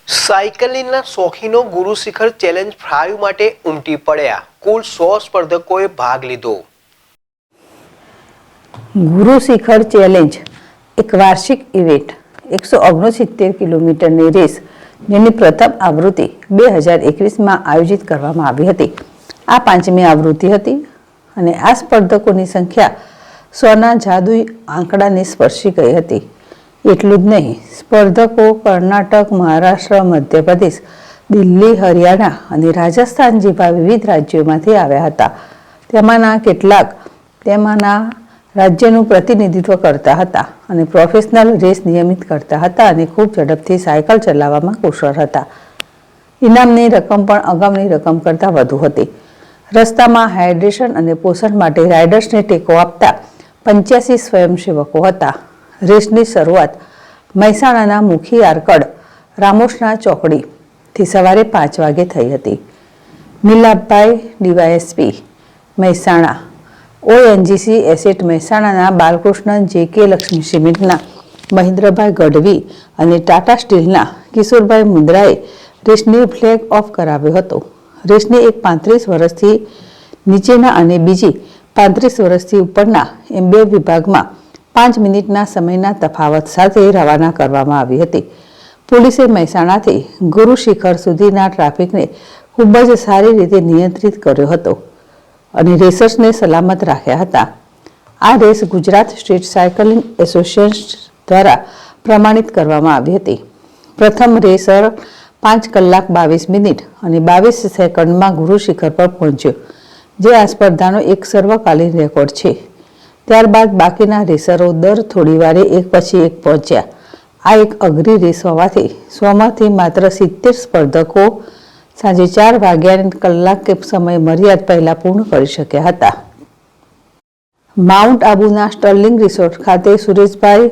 સાયકલિંગના શોખીનો ગુરુ શિખર ચેલેન્જ 5 માટે ઉમટી પડ્યા. કુલ 100 સ્પર્ધકોએ ભાગ લીધો. ગુરુ શિખર ચેલેન્જ એક વાર્ષિક ઇવેન્ટ 169 કિલોમીટરની રેસ જેની પ્રથમ આવૃત્તિ 2021માં આયોજિત કરવામાં આવી હતી. આ 5મી આવૃત્તિ હતી અને આ સ્પર્ધકોની સંખ્યા 100ના જાદુઈ આંકડાને સ્પર્શી ગઈ હતી. એટલું જ નહીં, સ્પર્ધકો કર્ણાટક, મહારાષ્ટ્ર, મધ્યપ્રદેશ, દિલ્હી, હરિયાણા અને રાજસ્થાન જેવા વિવિધ રાજ્યોમાંથી આવ્યા હતા. તેમાંના રાજ્યનું પ્રતિનિધિત્વ કરતા હતા અને પ્રોફેશનલ રેસ નિયમિત કરતા હતા અને ખૂબ ઝડપથી સાયકલ ચલાવવામાં કુશળ હતા. ઇનામની રકમ પણ અગાઉની રકમ કરતાં વધુ હતી. રસ્તામાં હાઇડ્રેશન અને પોષણ માટે રાઇડર્સને ટેકો આપતા 85 સ્વયંસેવકો હતા. રેસની શરૂઆત મહેસાણાના મુખી આર્કડ રામોસના ચોકડીથી સવારે 5 વાગે થઈ હતી. મિલાપભાઈ ડીવાયએસપી મહેસાણા, ઓએનજીસી એસેટ મહેસાણાના બાલકૃષ્ણન, જેકે લક્ષ્મી સિમેન્ટના મહેન્દ્રભાઈ ગઢવી અને ટાટા સ્ટીલના કિશોરભાઈ મુંદ્રાએ રેસની ફ્લેગ ઓફ કરાવ્યો હતો. રેસની એક 35 વર્ષથી નીચેના અને બીજી 35 વર્ષથી ઉપરના એમ 2 વિભાગમાં 5 મિનિટના સમયના તફાવત સાથે રવાના કરવામાં આવી હતી. પોલીસે મહેસાણાથી ગુરુ શિખર સુધીના ટ્રાફિકને ખૂબ જ સારી રીતે નિયંત્રિત કર્યો હતો અને રેસર્સને સલામત રાખ્યા હતા. આ race Gujarat state cycling association દ્વારા પ્રમાણિત કરવામાં આવી હતી. પ્રથમ રેસર 5 કલાક 22 મિનિટ અને 22 સેકન્ડમાં ગુરુ શિખર પર પહોંચ્યો, જે આ સ્પર્ધાનો એક સર્વકાલીન રેકોર્ડ છે. ત્યારબાદ બાકીના રેસરો દર થોડી વારે એક પછી એક પહોંચ્યા. આ એક અઘરી રેસ હોવાથી 100માંથી માત્ર 70 સ્પર્ધકો સાંજે 4 વાગ્યાની કલાક સમય મર્યાદા પહેલા પૂર્ણ કરી શક્યા હતા. માઉન્ટ આબુના સ્ટર્લિંગ રિસોર્ટ ખાતે સુરેશભાઈ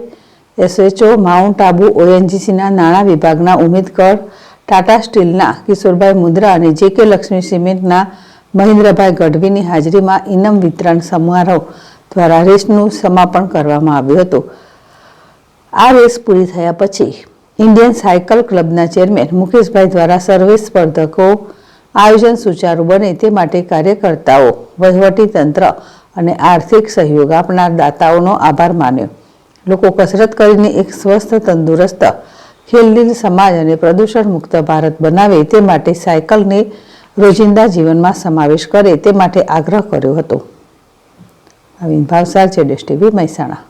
એસએચઓ, માઉન્ટ આબુ ઓએનજીસીના નાણાં વિભાગના ઉમેદકર, ટાટા સ્ટીલના કિશોરભાઈ મુંદ્રા અને જેકે લક્ષ્મી સિમેન્ટના મહેન્દ્રભાઈ ગઢવીની હાજરીમાં ઇનામ વિતરણ સમારોહ દ્વારા રેસનું સમાપન કરવામાં આવ્યું હતું. આ રેસ પૂરી થયા પછી ઇન્ડિયન સાયકલ ક્લબના ચેરમેન મુકેશભાઈ દ્વારા સર્વે સ્પર્ધકો આયોજન સુચારુ બને તે માટે કાર્યકર્તાઓ, વહીવટીતંત્ર અને આર્થિક સહયોગ આપનાર દાતાઓનો આભાર માન્યો. લોકો કસરત કરીને એક સ્વસ્થ, તંદુરસ્ત, ખેલદિલ સમાજ અને પ્રદૂષણ મુક્ત ભારત બનાવે તે માટે સાયકલને રોજિંદા જીવનમાં સમાવેશ કરે તે માટે આગ્રહ કર્યો હતો. અવિન ભાવસાર, જેડેશ ટીવી, મહેસાણા.